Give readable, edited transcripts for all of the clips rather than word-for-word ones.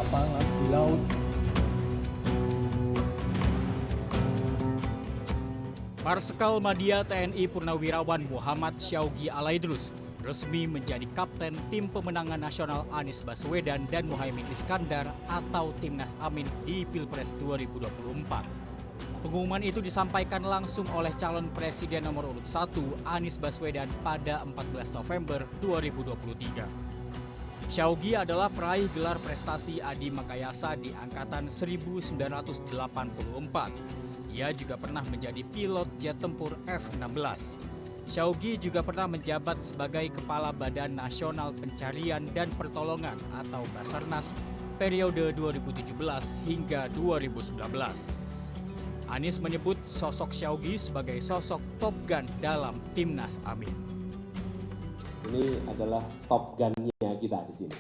lapangan, di laut. Marsikal Madya TNI Purnawirawan Muhammad Syaugi Alaidrus resmi menjadi kapten tim pemenangan nasional Anies Baswedan dan Muhaimin Iskandar atau Timnas Amin di Pilpres 2024. Pengumuman itu disampaikan langsung oleh calon presiden nomor urut 1 Anies Baswedan pada 14 November 2023. Syaugi adalah peraih gelar prestasi Adi Makayasa di angkatan 1984. Ia juga pernah menjadi pilot jet tempur F-16. Syaugi juga pernah menjabat sebagai Kepala Badan Nasional Pencarian dan Pertolongan atau Basarnas periode 2017 hingga 2019. Anies menyebut sosok Syaugi sebagai sosok Top Gun dalam Timnas Amin. Ini adalah Top Gun-nya kita di sini.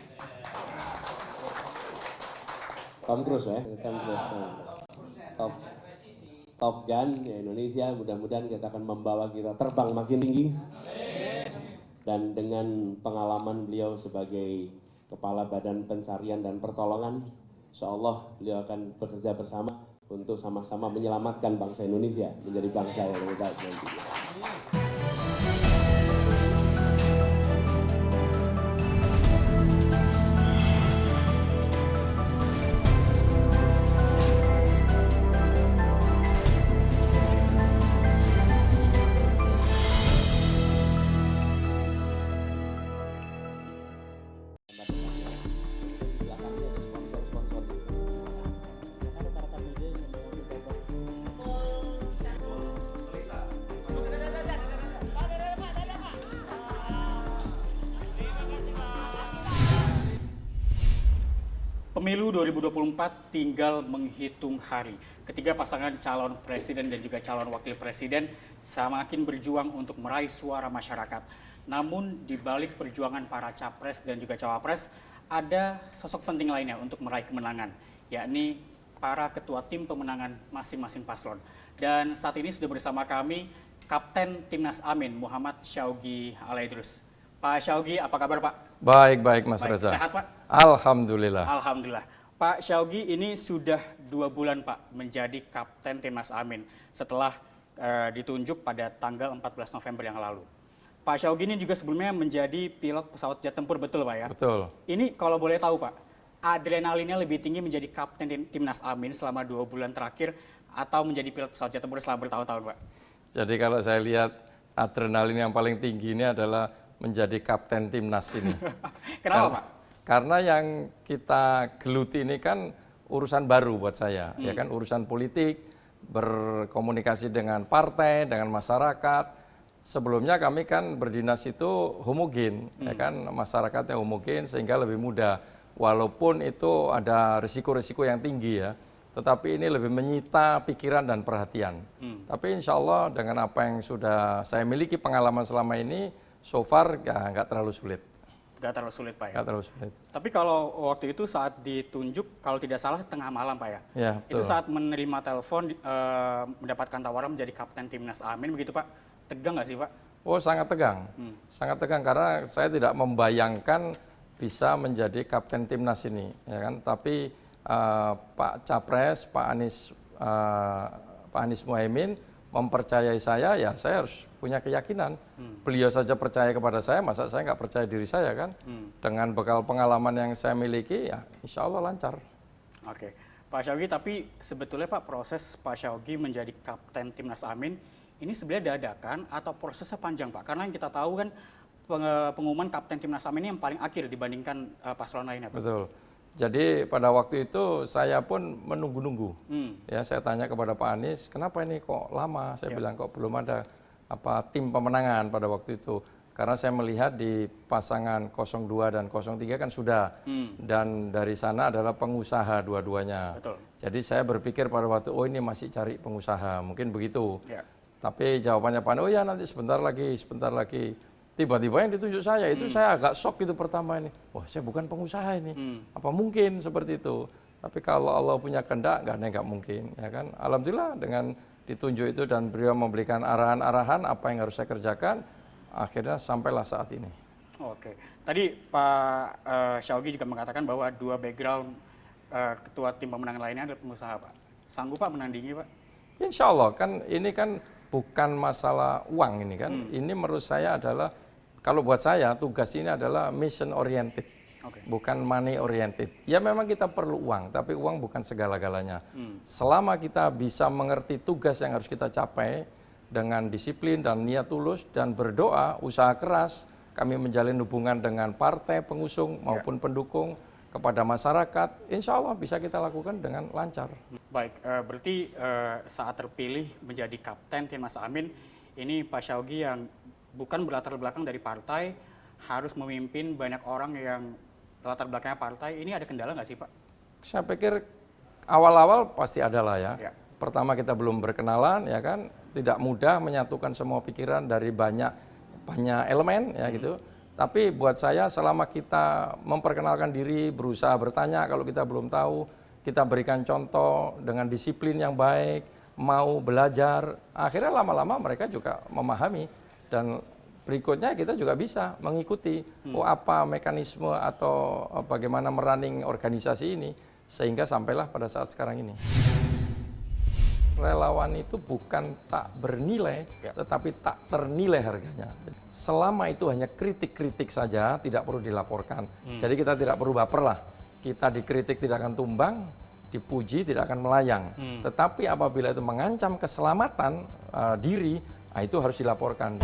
Tom Cruise ya, Top Gun ya Indonesia, mudah-mudahan kita akan membawa kita terbang makin tinggi. Dan dengan pengalaman beliau sebagai Kepala Badan Pencarian dan Pertolongan, insya Allah beliau akan bekerja bersama untuk sama-sama menyelamatkan bangsa Indonesia menjadi bangsa yang lebih baik nantinya. Pemilu 2024 tinggal menghitung hari. Ketiga pasangan calon presiden dan juga calon wakil presiden semakin berjuang untuk meraih suara masyarakat. Namun di balik perjuangan para capres dan juga cawapres, ada sosok penting lainnya untuk meraih kemenangan, yakni para ketua tim pemenangan masing-masing paslon. Dan saat ini sudah bersama kami Kapten Timnas Amin Muhammad Syaugi Alaidrus. Pak Syaugi, apa kabar Pak? Baik Mas Reza. Sehat Pak? Alhamdulillah. Alhamdulillah. Pak Syaugi ini sudah 2 bulan Pak menjadi Kapten Timnas Amin setelah ditunjuk pada tanggal 14 November yang lalu. Pak Syaugi ini juga sebelumnya menjadi pilot pesawat jet tempur, betul Pak ya? Betul. Ini kalau boleh tahu Pak, adrenalinnya lebih tinggi menjadi Kapten Timnas Amin selama 2 bulan terakhir atau menjadi pilot pesawat jet tempur selama bertahun-tahun Pak? Jadi kalau saya lihat adrenalin yang paling tinggi ini adalah menjadi Kapten Timnas ini. Kenapa Pak? Karena yang kita geluti ini kan urusan baru buat saya, ya kan, urusan politik, berkomunikasi dengan partai, dengan masyarakat. Sebelumnya kami kan berdinas itu homogen, ya kan, masyarakatnya homogen sehingga lebih mudah. Walaupun itu ada risiko-risiko yang tinggi ya, tetapi ini lebih menyita pikiran dan perhatian. Tapi insya Allah dengan apa yang sudah saya miliki pengalaman selama ini, so far nggak terlalu sulit. Nggak terlalu sulit Pak ya? Nggak terlalu sulit. Tapi kalau waktu itu saat ditunjuk, kalau tidak salah tengah malam Pak ya? Ya, itu betul. saat menerima telepon, mendapatkan tawaran menjadi Kapten Timnas Amin, begitu Pak? Tegang nggak sih Pak? Oh sangat tegang, sangat tegang karena saya tidak membayangkan bisa menjadi Kapten Timnas ini, ya kan? Tapi Pak Capres, Pak Anies Muhaimin mempercayai saya, ya saya harus punya keyakinan. Beliau saja percaya kepada saya, masa saya nggak percaya diri saya kan? Dengan bekal pengalaman yang saya miliki, ya insya Allah lancar. Oke, Pak Syaugi, tapi sebetulnya Pak proses Pak Syaugi menjadi Kapten Timnas Amin ini sebenarnya dadakan atau prosesnya panjang Pak? Karena yang kita tahu kan pengumuman Kapten Timnas Amin ini yang paling akhir dibandingkan paslon lainnya Pak. Betul. Jadi pada waktu itu saya pun menunggu-nunggu. Ya, saya tanya kepada Pak Anies, kenapa ini kok lama? Saya bilang kok belum ada tim pemenangan pada waktu itu. Karena saya melihat di pasangan 02 dan 03 kan sudah. Dan dari sana adalah pengusaha dua-duanya. Betul. Jadi saya berpikir pada waktu, oh ini masih cari pengusaha, mungkin begitu. Ya. Tapi jawabannya Pak Anies, oh ya nanti sebentar lagi. Tiba-tiba yang ditunjuk saya, itu saya agak shock itu pertama ini. Wah, saya bukan pengusaha ini. Apa mungkin seperti itu? Tapi kalau Allah punya kehendak, nggak mungkin. Ya kan? Alhamdulillah dengan ditunjuk itu dan beliau memberikan arahan-arahan apa yang harus saya kerjakan, akhirnya sampailah saat ini. Oke, tadi Pak Syaugi juga mengatakan bahwa 2 background ketua tim pemenangan lainnya adalah pengusaha, Pak. Sanggup Pak menandingi, Pak? Insya Allah, kan ini kan bukan masalah uang ini kan. Ini menurut saya adalah, kalau buat saya tugas ini adalah mission oriented, bukan money oriented. Ya memang kita perlu uang, tapi uang bukan segala-galanya. Selama kita bisa mengerti tugas yang harus kita capai dengan disiplin dan niat tulus dan berdoa, usaha keras, kami menjalin hubungan dengan partai pengusung maupun pendukung, kepada masyarakat, insya Allah bisa kita lakukan dengan lancar. Baik, berarti saat terpilih menjadi kapten tim Mas Amin, ini Pak Syawgi yang bukan berlatar belakang dari partai, harus memimpin banyak orang yang latar belakangnya partai, ini ada kendala nggak sih Pak? Saya pikir awal-awal pasti ada lah ya. Ya. Pertama kita belum berkenalan ya kan, tidak mudah menyatukan semua pikiran dari banyak elemen ya gitu. Tapi buat saya selama kita memperkenalkan diri, berusaha bertanya kalau kita belum tahu, kita berikan contoh dengan disiplin yang baik, mau belajar, akhirnya lama-lama mereka juga memahami dan berikutnya kita juga bisa mengikuti apa mekanisme atau bagaimana merunning organisasi ini sehingga sampailah pada saat sekarang ini. Relawan itu bukan tak bernilai, tetapi tak ternilai harganya. Selama itu hanya kritik-kritik saja, tidak perlu dilaporkan. Jadi kita tidak perlu baper lah. Kita dikritik tidak akan tumbang, dipuji tidak akan melayang. Tetapi apabila itu mengancam keselamatan diri, itu harus dilaporkan.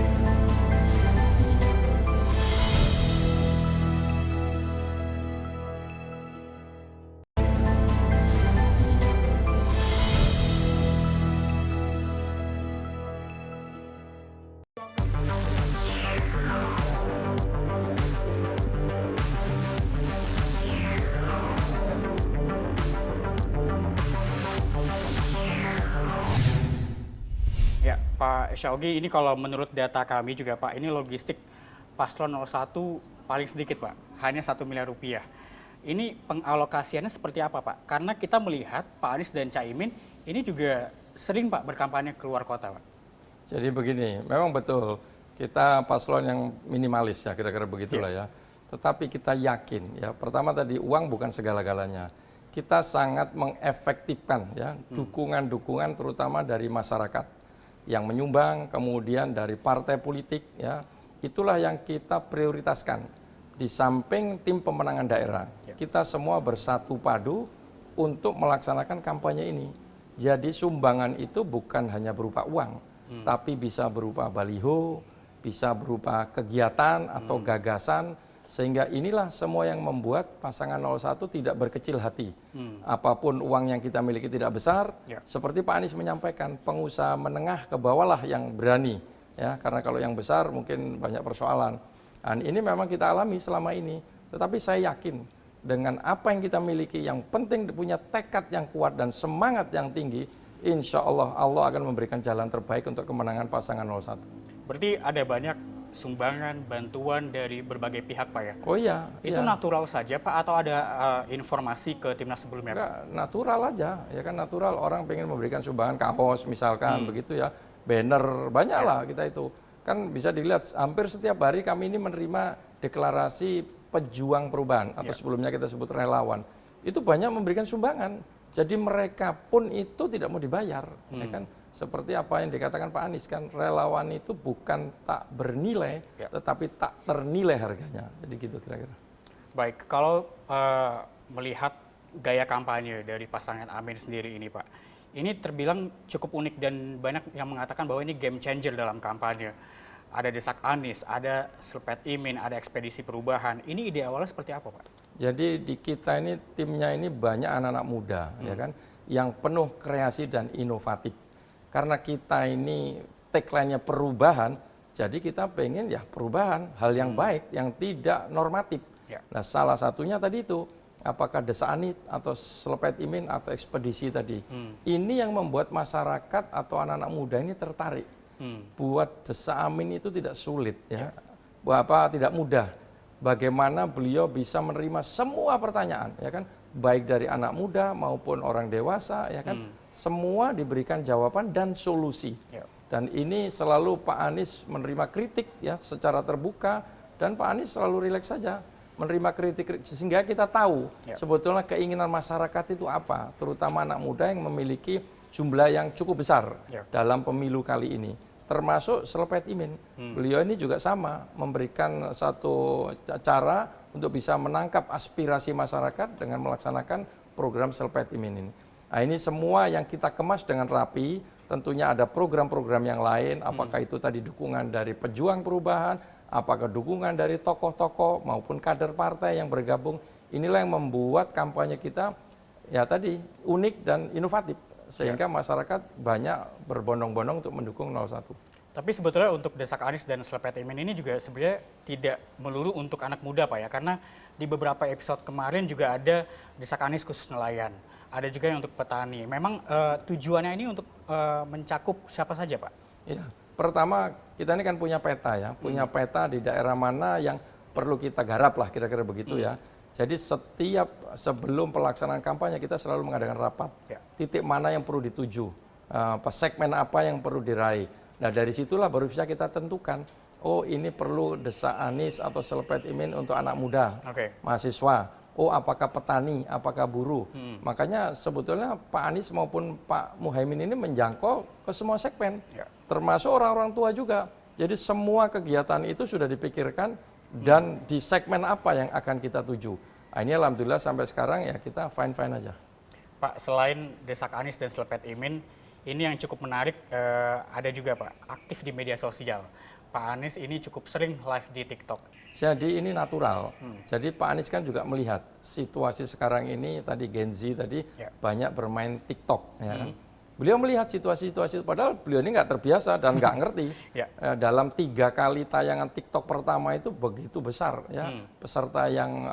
Ya, Pak Syawgi, ini kalau menurut data kami juga Pak, ini logistik Paslon 01 paling sedikit Pak, hanya 1 miliar rupiah. Ini pengalokasiannya seperti apa Pak? Karena kita melihat Pak Anies dan Caimin ini juga sering Pak berkampanye keluar kota Pak. Jadi begini, memang betul kita paslon yang minimalis ya kira-kira begitulah ya. Tetapi kita yakin ya, pertama tadi uang bukan segala-galanya. Kita sangat mengefektifkan ya dukungan-dukungan terutama dari masyarakat yang menyumbang, kemudian dari partai politik ya. Itulah yang kita prioritaskan. Di samping tim pemenangan daerah, kita semua bersatu padu untuk melaksanakan kampanye ini. Jadi sumbangan itu bukan hanya berupa uang, tapi bisa berupa baliho, bisa berupa kegiatan atau gagasan, sehingga inilah semua yang membuat pasangan 01 tidak berkecil hati. Apapun uang yang kita miliki tidak besar, seperti Pak Anies menyampaikan, pengusaha menengah ke bawah lah yang berani, ya, karena kalau yang besar mungkin banyak persoalan. Dan ini memang kita alami selama ini, tetapi saya yakin dengan apa yang kita miliki, yang penting punya tekad yang kuat dan semangat yang tinggi, insya Allah Allah akan memberikan jalan terbaik untuk kemenangan pasangan 01. Berarti ada banyak sumbangan, bantuan dari berbagai pihak Pak ya? Oh iya. Itu natural saja Pak atau ada informasi ke timnas sebelumnya Pak? Enggak, natural aja, ya kan natural, orang pengen memberikan sumbangan kaos misalkan begitu ya, banner, banyak lah kita itu. Kan bisa dilihat hampir setiap hari kami ini menerima deklarasi pejuang perubahan atau sebelumnya kita sebut relawan. Itu banyak memberikan sumbangan. Jadi mereka pun itu tidak mau dibayar, ya kan? Seperti apa yang dikatakan Pak Anies kan, relawan itu bukan tak bernilai, tetapi tak ternilai harganya. Jadi gitu kira-kira. Baik, kalau melihat gaya kampanye dari pasangan Amin sendiri ini Pak, ini terbilang cukup unik dan banyak yang mengatakan bahwa ini game changer dalam kampanye. Ada desak Anies, ada selepet Imin, ada ekspedisi perubahan. Ini ide awalnya seperti apa Pak? Jadi di kita ini timnya ini banyak anak-anak muda, ya kan, yang penuh kreasi dan inovatif. Karena kita ini tagline-nya perubahan, jadi kita pengen ya perubahan, hal yang baik, yang tidak normatif. Nah salah satunya tadi itu, apakah desak Anies atau selepet Imin atau ekspedisi tadi. Ini yang membuat masyarakat atau anak-anak muda ini tertarik. Buat desak Amin itu tidak sulit ya, tidak mudah. Bagaimana beliau bisa menerima semua pertanyaan, ya kan, baik dari anak muda maupun orang dewasa, ya kan, semua diberikan jawaban dan solusi. Dan ini selalu Pak Anies menerima kritik ya secara terbuka dan Pak Anies selalu rileks saja. menerima kritik sehingga kita tahu sebetulnya keinginan masyarakat itu apa, terutama anak muda yang memiliki jumlah yang cukup besar dalam pemilu kali ini. Termasuk Selepet Imin. Beliau ini juga sama, memberikan satu cara untuk bisa menangkap aspirasi masyarakat dengan melaksanakan program Selepet Imin ini. Nah, ini semua yang kita kemas dengan rapi, tentunya ada program-program yang lain, apakah itu tadi dukungan dari pejuang perubahan, apakah dukungan dari tokoh-tokoh maupun kader partai yang bergabung. Inilah yang membuat kampanye kita ya tadi unik dan inovatif. Sehingga masyarakat banyak berbondong-bondong untuk mendukung 01. Tapi sebetulnya untuk Desak Anies dan Selepet Imin ini juga sebenarnya tidak melulu untuk anak muda Pak ya. Karena di beberapa episode kemarin juga ada Desak Anies khusus nelayan. Ada juga yang untuk petani. Memang tujuannya ini untuk mencakup siapa saja Pak? Ya, pertama kita ini kan punya peta ya. Punya peta di daerah mana yang perlu kita garap lah kira-kira begitu ya. Jadi sebelum pelaksanaan kampanye kita selalu mengadakan rapat. Titik mana yang perlu dituju, segmen apa yang perlu diraih. Nah dari situlah baru bisa kita tentukan, oh ini perlu Desak Anies atau Selepet Imin untuk anak muda, mahasiswa. Oh apakah petani, apakah buruh. Makanya sebetulnya Pak Anies maupun Pak Muhaimin ini menjangkau ke semua segmen. Termasuk orang-orang tua juga. Jadi semua kegiatan itu sudah dipikirkan dan di segmen apa yang akan kita tuju. Nah, ini alhamdulillah sampai sekarang ya kita fine-fine aja. Pak, selain Desak Anies dan Selepet Imin, ini yang cukup menarik ada juga Pak, aktif di media sosial. Pak Anies ini cukup sering live di TikTok. Jadi ini natural. Jadi Pak Anies kan juga melihat situasi sekarang ini tadi Gen Z tadi banyak bermain TikTok. Ya kan? Beliau melihat situasi-situasi, padahal beliau ini nggak terbiasa dan nggak ngerti. Dalam 3 kali tayangan TikTok pertama itu begitu besar, ya peserta yang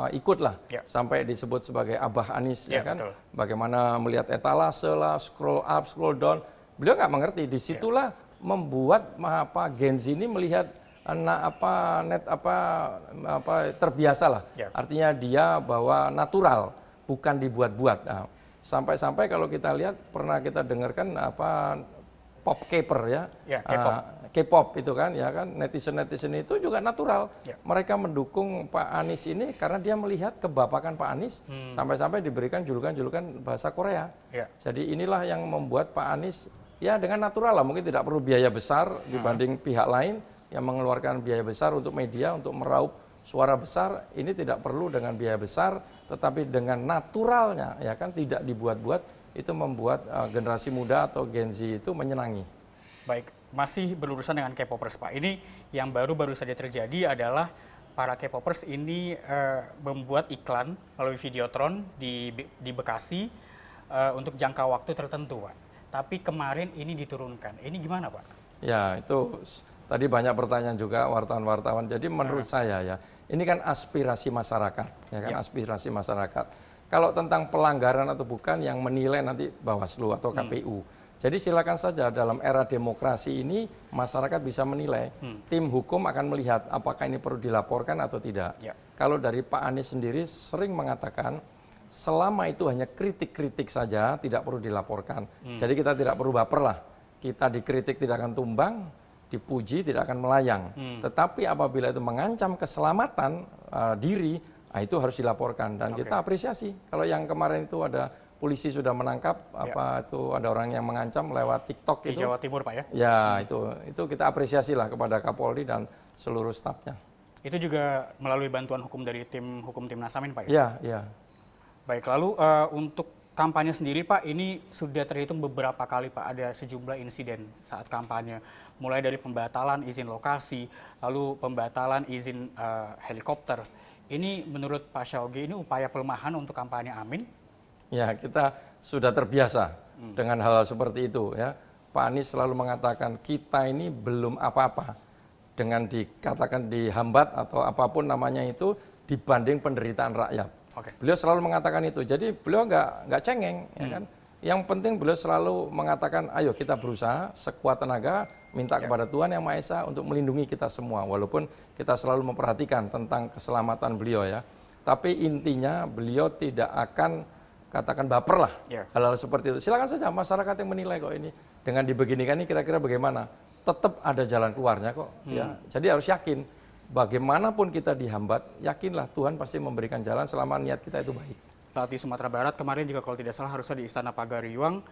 ikut lah, sampai disebut sebagai Abah Anies, ya kan? Betul. Bagaimana melihat etalase lah, scroll up, scroll down, beliau nggak mengerti. Disitulah membuat Gen Z ini melihat terbiasa lah. Artinya dia bahwa natural, bukan dibuat-buat. Nah, sampai-sampai kalau kita lihat pernah kita dengarkan pop caper ya, K-pop itu kan ya kan netizen itu juga natural. Mereka mendukung Pak Anies ini karena dia melihat kebapakan Pak Anies sampai-sampai diberikan julukan-julukan bahasa Korea. Jadi inilah yang membuat Pak Anies ya dengan natural lah, mungkin tidak perlu biaya besar dibanding pihak lain yang mengeluarkan biaya besar untuk media untuk meraup suara besar. Ini tidak perlu dengan biaya besar, tetapi dengan naturalnya, ya kan, tidak dibuat-buat, itu membuat generasi muda atau Gen Z itu menyenangi. Baik, masih berurusan dengan K-popers Pak. Ini yang baru-baru saja terjadi adalah para K-popers ini membuat iklan melalui Videotron di Bekasi untuk jangka waktu tertentu Pak. Tapi kemarin ini diturunkan. Ini gimana Pak? Ya, itu tadi banyak pertanyaan juga wartawan-wartawan. Jadi menurut saya ya, ini kan aspirasi masyarakat, ya kan, aspirasi masyarakat. Kalau tentang pelanggaran atau bukan yang menilai nanti Bawaslu atau KPU. Jadi silakan saja dalam era demokrasi ini masyarakat bisa menilai. Tim hukum akan melihat apakah ini perlu dilaporkan atau tidak. Kalau dari Pak Anies sendiri sering mengatakan selama itu hanya kritik-kritik saja tidak perlu dilaporkan. Jadi kita tidak perlu baper lah. Kita dikritik tidak akan tumbang, dipuji tidak akan melayang. Tetapi apabila itu mengancam keselamatan diri, itu harus dilaporkan dan kita apresiasi. Kalau yang kemarin itu ada polisi sudah menangkap itu ada orang yang mengancam lewat TikTok di itu. Jawa Timur Pak ya? Ya, itu kita apresiasi lah kepada Kapolri dan seluruh stafnya. Itu juga melalui bantuan hukum dari tim hukum Timnas Amin Pak ya? Iya, iya. Baik, lalu untuk kampanye sendiri Pak, ini sudah terhitung beberapa kali Pak, ada sejumlah insiden saat kampanye. Mulai dari pembatalan izin lokasi, lalu pembatalan izin helikopter. Ini menurut Pak Syawgi ini upaya pelemahan untuk kampanye Amin? Ya, kita sudah terbiasa dengan hal seperti itu ya. Pak Anies selalu mengatakan kita ini belum apa-apa dengan dikatakan dihambat atau apapun namanya itu dibanding penderitaan rakyat. Beliau selalu mengatakan itu. Jadi beliau nggak cengeng, ya kan. Yang penting beliau selalu mengatakan, ayo kita berusaha sekuat tenaga, minta kepada Tuhan Yang Maha Esa untuk melindungi kita semua. Walaupun kita selalu memperhatikan tentang keselamatan beliau ya. Tapi intinya beliau tidak akan katakan baper lah hal-hal seperti itu. Silakan saja masyarakat yang menilai kok ini. Dengan dibeginikan ini kira-kira bagaimana. Tetap ada jalan keluarnya kok. Ya. Jadi harus yakin bagaimanapun kita dihambat, yakinlah Tuhan pasti memberikan jalan selama niat kita itu baik. Saat di Sumatera Barat kemarin juga kalau tidak salah harusnya di Istana Pagariuang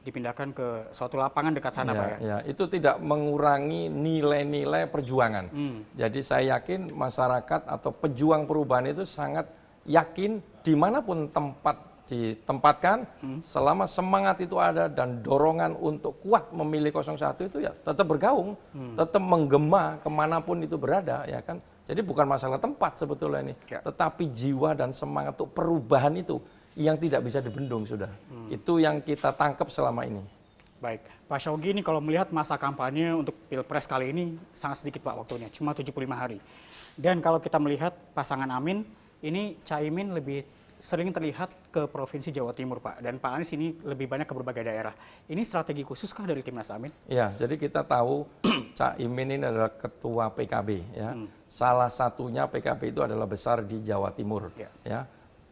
dipindahkan ke suatu lapangan dekat sana, Pak ya? Ya, itu tidak mengurangi nilai-nilai perjuangan. Jadi saya yakin masyarakat atau pejuang perubahan itu sangat yakin dimanapun tempat ditempatkan, selama semangat itu ada dan dorongan untuk kuat memilih 01 itu ya tetap bergaung, tetap menggema kemanapun itu berada, ya kan. Jadi bukan masalah tempat sebetulnya ini, tetapi jiwa dan semangat untuk perubahan itu yang tidak bisa dibendung sudah. Itu yang kita tangkap selama ini. Baik, Pak Syawgi ini kalau melihat masa kampanye untuk Pilpres kali ini sangat sedikit Pak waktunya, cuma 75 hari. Dan kalau kita melihat pasangan Amin, ini Caimin lebih sering terlihat ke Provinsi Jawa Timur Pak, dan Pak Anies ini lebih banyak ke berbagai daerah. Ini strategi khususkah dari Timnas Amin? Ya, jadi kita tahu Caimin ini adalah ketua PKB ya. Salah satunya PKB itu adalah besar di Jawa Timur ya.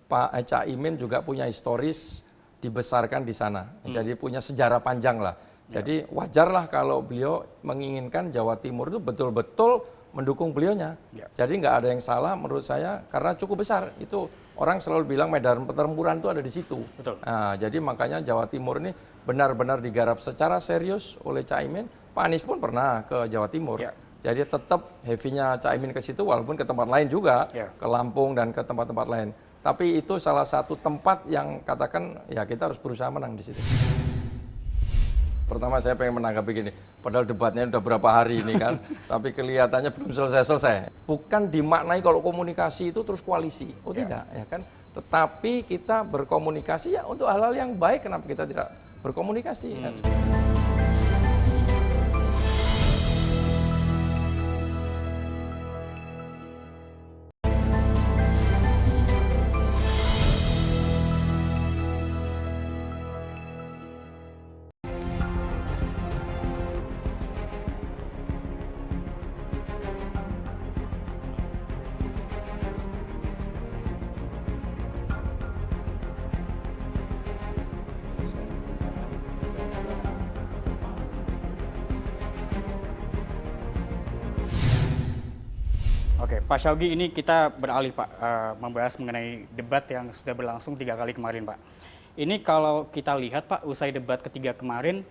Pak Caimin juga punya historis dibesarkan di sana. Jadi punya sejarah panjang lah. Jadi wajarlah kalau beliau menginginkan Jawa Timur itu betul-betul mendukung beliaunya. Jadi nggak ada yang salah menurut saya karena cukup besar. Itu orang selalu bilang medan pertempuran itu ada di situ. Betul. Nah, jadi makanya Jawa Timur ini benar-benar digarap secara serius oleh Caimin. Pak Anies pun pernah ke Jawa Timur. Jadi tetap heavy-nya Caimin ke situ walaupun ke tempat lain juga, ke Lampung dan ke tempat-tempat lain. Tapi itu salah satu tempat yang katakan ya kita harus berusaha menang di situ. Pertama saya pengen menanggapi gini, padahal debatnya udah berapa hari ini kan, tapi kelihatannya belum selesai-selesai. Bukan dimaknai kalau komunikasi itu terus koalisi, oh tidak ya kan. Tetapi kita berkomunikasi ya untuk hal-hal yang baik, kenapa kita tidak berkomunikasi? Kan? Oke, Pak Syawgi, ini kita beralih Pak, membahas mengenai debat yang sudah berlangsung 3 kali kemarin Pak. Ini kalau kita lihat Pak, usai debat ketiga kemarin,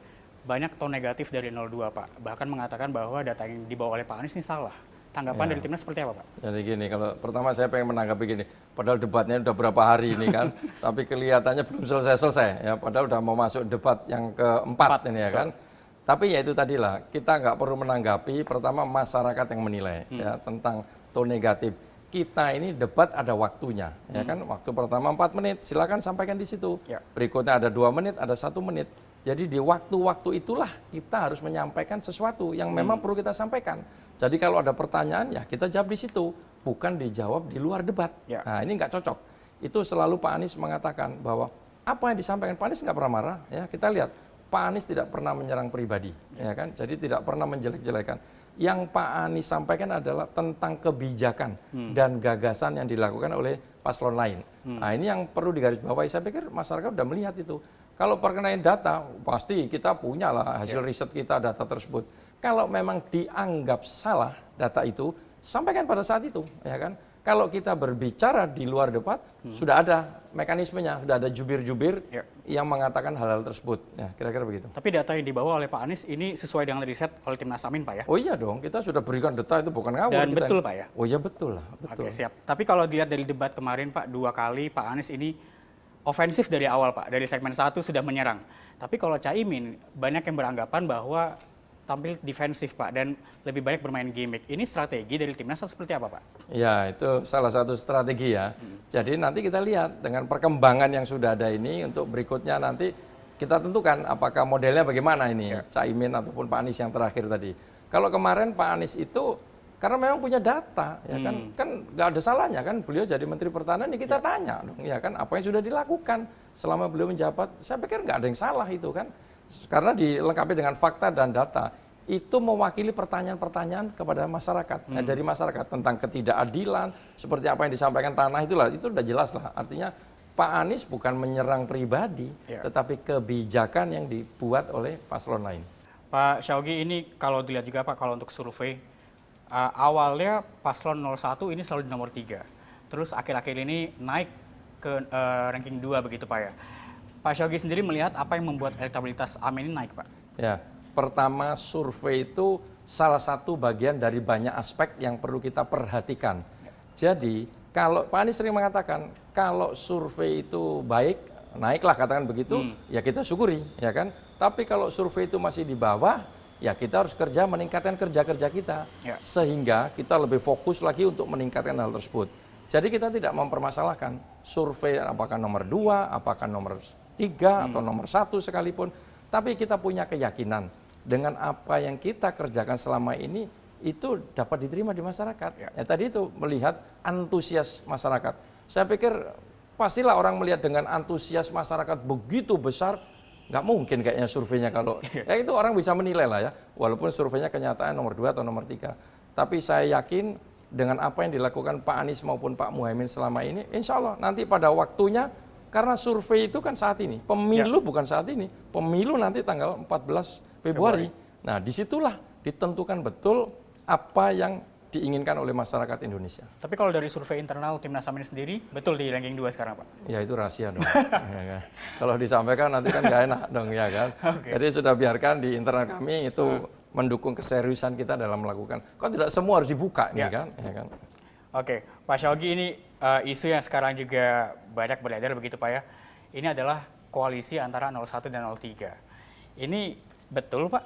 banyak tone negatif dari 02 Pak. Bahkan mengatakan bahwa data yang dibawa oleh Pak Anies ini salah. Tanggapan dari timnas seperti apa Pak? Jadi gini, kalau pertama saya pengen menanggapi gini, padahal debatnya udah berapa hari ini kan, tapi kelihatannya belum selesai-selesai ya, padahal udah mau masuk debat yang keempat ini ya kan. Tapi ya itu tadilah, kita nggak perlu menanggapi, pertama masyarakat yang menilai ya tentang tone negatif. Kita ini debat ada waktunya, ya kan? Waktu pertama 4 menit, silakan sampaikan di situ. Berikutnya ada 2 menit, ada 1 menit. Jadi di waktu-waktu itulah kita harus menyampaikan sesuatu yang memang perlu kita sampaikan. Jadi kalau ada pertanyaan ya kita jawab di situ, bukan dijawab di luar debat. Nah ini nggak cocok. Itu selalu Pak Anies mengatakan bahwa apa yang disampaikan Pak Anies nggak pernah marah. Ya kita lihat Pak Anies tidak pernah menyerang pribadi, ya kan? Jadi tidak pernah menjelek-jelekan. Yang Pak Anies sampaikan adalah tentang kebijakan dan gagasan yang dilakukan oleh paslon lain. Nah ini yang perlu digarisbawahi. Saya pikir masyarakat sudah melihat itu. Kalau perkenaan data, pasti kita punya lah hasil riset kita data tersebut. Kalau memang dianggap salah data itu, sampaikan pada saat itu, ya kan? Kalau kita berbicara di luar debat, sudah ada mekanismenya, sudah ada jubir-jubir yang mengatakan hal-hal tersebut. Ya, kira-kira begitu. Tapi data yang dibawa oleh Pak Anies ini sesuai dengan riset oleh Timnas Amin Pak ya? Oh iya dong, kita sudah berikan data itu bukan ngawur. Dan kita. betul Pak ya? Oh iya betul lah. Betul. Oke siap. Tapi kalau dilihat dari debat kemarin Pak, 2 kali Pak Anies ini ofensif dari awal Pak, dari segmen 1 sudah menyerang. Tapi kalau Caimin, banyak yang beranggapan bahwa tampil defensif Pak dan lebih banyak bermain gimmick. Ini strategi dari timnas atau seperti apa Pak? Ya itu salah satu strategi ya. Jadi nanti kita lihat dengan perkembangan yang sudah ada ini untuk berikutnya nanti kita tentukan apakah modelnya bagaimana ini Caimin ataupun Pak Anies yang terakhir tadi. Kalau kemarin Pak Anies itu karena memang punya data ya kan nggak ada salahnya kan beliau jadi Menteri Pertahanan ya kita tanya dong ya kan apa yang sudah dilakukan selama beliau menjabat. Saya pikir nggak ada yang salah itu kan. Karena dilengkapi dengan fakta dan data, itu mewakili pertanyaan-pertanyaan kepada masyarakat, dari masyarakat tentang ketidakadilan, seperti apa yang disampaikan Tanah itulah, itu udah jelas lah. Artinya Pak Anies bukan menyerang pribadi, tetapi kebijakan yang dibuat oleh paslon lain. Pak Syawgi, ini kalau dilihat juga Pak, kalau untuk survei, Awalnya paslon 01 ini selalu di nomor 3. Terus akhir-akhir ini naik ke ranking 2 begitu Pak ya. Pak Syawgi sendiri melihat apa yang membuat elektabilitas Amin ini naik Pak? Ya, pertama survei itu salah satu bagian dari banyak aspek yang perlu kita perhatikan. Jadi kalau Pak Anies sering mengatakan kalau survei itu baik, naiklah katakan begitu, ya kita syukuri, ya kan. Tapi kalau survei itu masih di bawah, ya kita harus kerja meningkatkan kerja-kerja kita, sehingga kita lebih fokus lagi untuk meningkatkan hal tersebut. Jadi kita tidak mempermasalahkan survei apakah nomor 2, apakah nomor 3 atau nomor 1 sekalipun, tapi kita punya keyakinan dengan apa yang kita kerjakan selama ini itu dapat diterima di masyarakat. Ya tadi itu melihat antusias masyarakat. Saya pikir pastilah orang melihat dengan antusias masyarakat begitu besar, nggak mungkin kayaknya surveinya kalau ya itu orang bisa menilai lah ya, walaupun surveinya kenyataan nomor 2 atau nomor 3. Tapi saya yakin dengan apa yang dilakukan Pak Anies maupun Pak Muhaimin selama ini, insya Allah nanti pada waktunya, karena survei itu kan saat ini, pemilu bukan saat ini, pemilu nanti tanggal 14 Februari. Nah disitulah ditentukan betul apa yang diinginkan oleh masyarakat Indonesia. Tapi kalau dari survei internal Timnas Amin sendiri, betul di ranking 2 sekarang Pak? Ya itu rahasia dong. Ya kan? Kalau disampaikan nanti kan nggak enak dong ya kan. Jadi sudah biarkan di internal kami itu mendukung keseriusan kita dalam melakukan. Kok tidak semua harus dibuka nih kan? Ya kan? Oke, Pak Syawgi, ini isu yang sekarang juga banyak beredar begitu Pak ya. Ini adalah koalisi antara 01 dan 03. Ini betul Pak?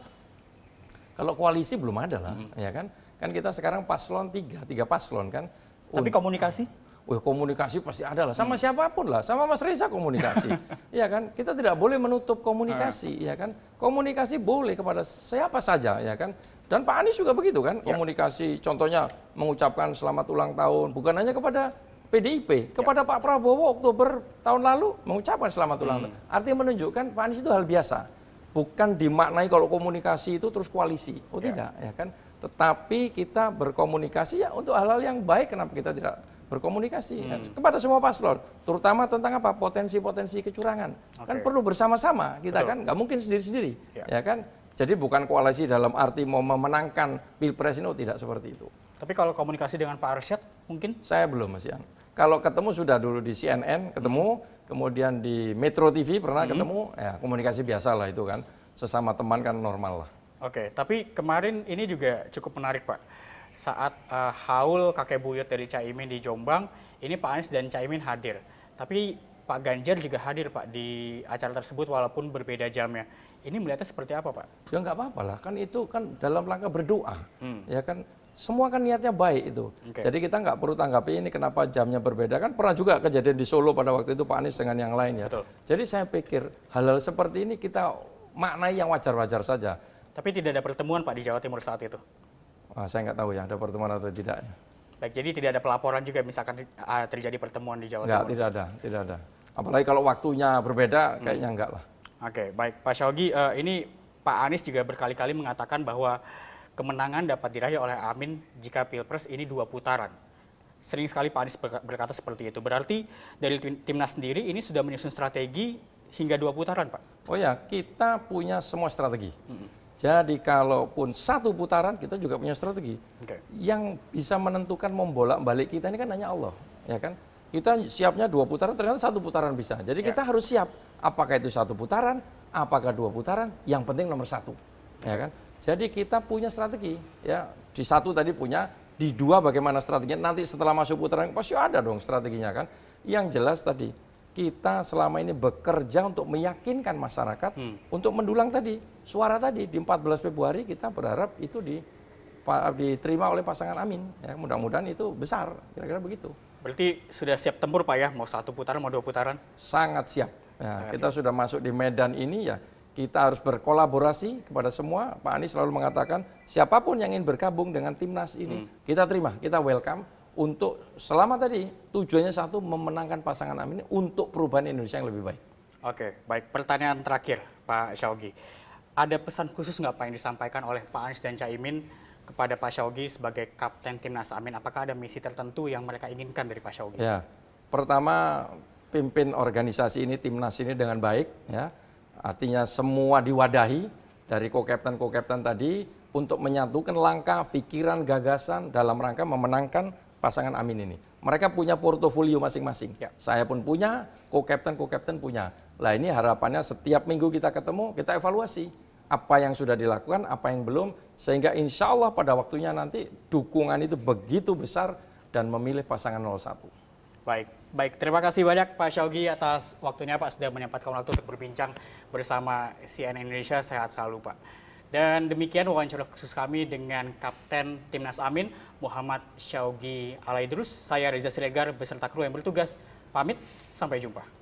Kalau koalisi belum ada lah, ya kan? Kan kita sekarang paslon 3 paslon kan. Tapi komunikasi? Wah komunikasi pasti ada lah, sama siapapun lah, sama Mas Reza komunikasi. Ya kan, kita tidak boleh menutup komunikasi, ya kan. Komunikasi boleh kepada siapa saja, ya kan. Dan Pak Anies juga begitu kan, komunikasi contohnya mengucapkan selamat ulang tahun, bukan hanya kepada PDIP, kepada Pak Prabowo Oktober tahun lalu mengucapkan selamat ulang tahun. Artinya menunjukkan Pak Anies itu hal biasa. Bukan dimaknai kalau komunikasi itu terus koalisi. Oh tidak, ya kan. Tetapi kita berkomunikasi ya untuk hal-hal yang baik, kenapa kita tidak berkomunikasi ya, kepada semua paslon, terutama tentang apa potensi-potensi kecurangan. Kan perlu bersama-sama, kita kan nggak mungkin sendiri-sendiri, ya kan. Jadi bukan koalisi dalam arti mau memenangkan Pilpres ini, tidak seperti itu. Tapi kalau komunikasi dengan Pak Arsyad mungkin? Saya belum Mas Ian. Kalau ketemu sudah dulu di CNN, ketemu, kemudian di Metro TV pernah ketemu, ya komunikasi biasa lah itu kan, sesama teman kan normal lah. Oke, tapi kemarin ini juga cukup menarik Pak. Saat haul kakek buyut dari Caimin di Jombang, ini Pak Anies dan Caimin hadir. Tapi Pak Ganjar juga hadir Pak di acara tersebut walaupun berbeda jamnya. Ini melihatnya seperti apa Pak? Ya nggak apa-apa lah, kan itu kan dalam rangka berdoa, ya kan. Semua kan niatnya baik itu. Jadi kita nggak perlu tanggapi ini kenapa jamnya berbeda. Kan pernah juga kejadian di Solo pada waktu itu Pak Anies dengan yang lain ya. Betul. Jadi saya pikir hal-hal seperti ini kita maknai yang wajar-wajar saja. Tapi tidak ada pertemuan Pak di Jawa Timur saat itu? Saya nggak tahu ya ada pertemuan atau tidak. Baik, jadi tidak ada pelaporan juga misalkan terjadi pertemuan di Jawa Timur? Tidak ada. Apalagi kalau waktunya berbeda, kayaknya enggak lah. Oke, baik. Pak Syawgi, ini Pak Anies juga berkali-kali mengatakan bahwa kemenangan dapat diraih oleh Amin jika Pilpres ini 2 putaran. Sering sekali Pak Anies berkata seperti itu. Berarti dari Timnas sendiri ini sudah menyusun strategi hingga 2 putaran, Pak? Oh ya, kita punya semua strategi. Jadi kalaupun 1 putaran, kita juga punya strategi. Yang bisa menentukan membolak-balik kita ini kan hanya Allah, ya kan? Kita siapnya 2 putaran, ternyata 1 putaran bisa. Jadi kita harus siap. Apakah itu 1 putaran, apakah 2 putaran? Yang penting nomor 1, ya kan? Jadi kita punya strategi, ya. Di 1 tadi punya, di 2 bagaimana strateginya? Nanti setelah masuk putaran pasti ada dong strateginya kan. Yang jelas tadi kita selama ini bekerja untuk meyakinkan masyarakat untuk mendulang tadi suara tadi di 14 Februari kita berharap itu diterima oleh pasangan Amin. Ya, mudah-mudahan itu besar, kira-kira begitu. Berarti sudah siap tempur Pak ya, mau 1 putaran, mau 2 putaran? Sangat siap. Ya, kita sudah masuk di medan ini ya, kita harus berkolaborasi kepada semua. Pak Anies selalu mengatakan siapapun yang ingin bergabung dengan Timnas ini, kita terima, kita welcome. Untuk selama tadi tujuannya 1, memenangkan pasangan Amin untuk perubahan Indonesia yang lebih baik. Oke, baik. Pertanyaan terakhir Pak Syawgi. Ada pesan khusus nggak Pak yang disampaikan oleh Pak Anies dan Caimin kepada Pak Syawgi sebagai Kapten Timnas Amin? Apakah ada misi tertentu yang mereka inginkan dari Pak Syawgi? Ya, pertama pimpin organisasi ini, Timnas ini dengan baik. Ya, artinya semua diwadahi dari co-captain tadi, untuk menyatukan langkah, pikiran, gagasan dalam rangka memenangkan pasangan Amin ini. Mereka punya portofolio masing-masing. Ya. Saya pun punya, co-captain punya. Lah ini harapannya setiap minggu kita ketemu, kita evaluasi apa yang sudah dilakukan, apa yang belum, sehingga insya Allah pada waktunya nanti dukungan itu begitu besar dan memilih pasangan 01. Baik. Terima kasih banyak Pak Syawgi atas waktunya Pak, sudah menyempatkan waktu untuk berbincang bersama CNN Indonesia. Sehat selalu Pak. Dan demikian wawancara khusus kami dengan Kapten Timnas Amin, Muhammad Syawgi Alaidrus. Saya Reza Siregar beserta kru yang bertugas. Pamit, sampai jumpa.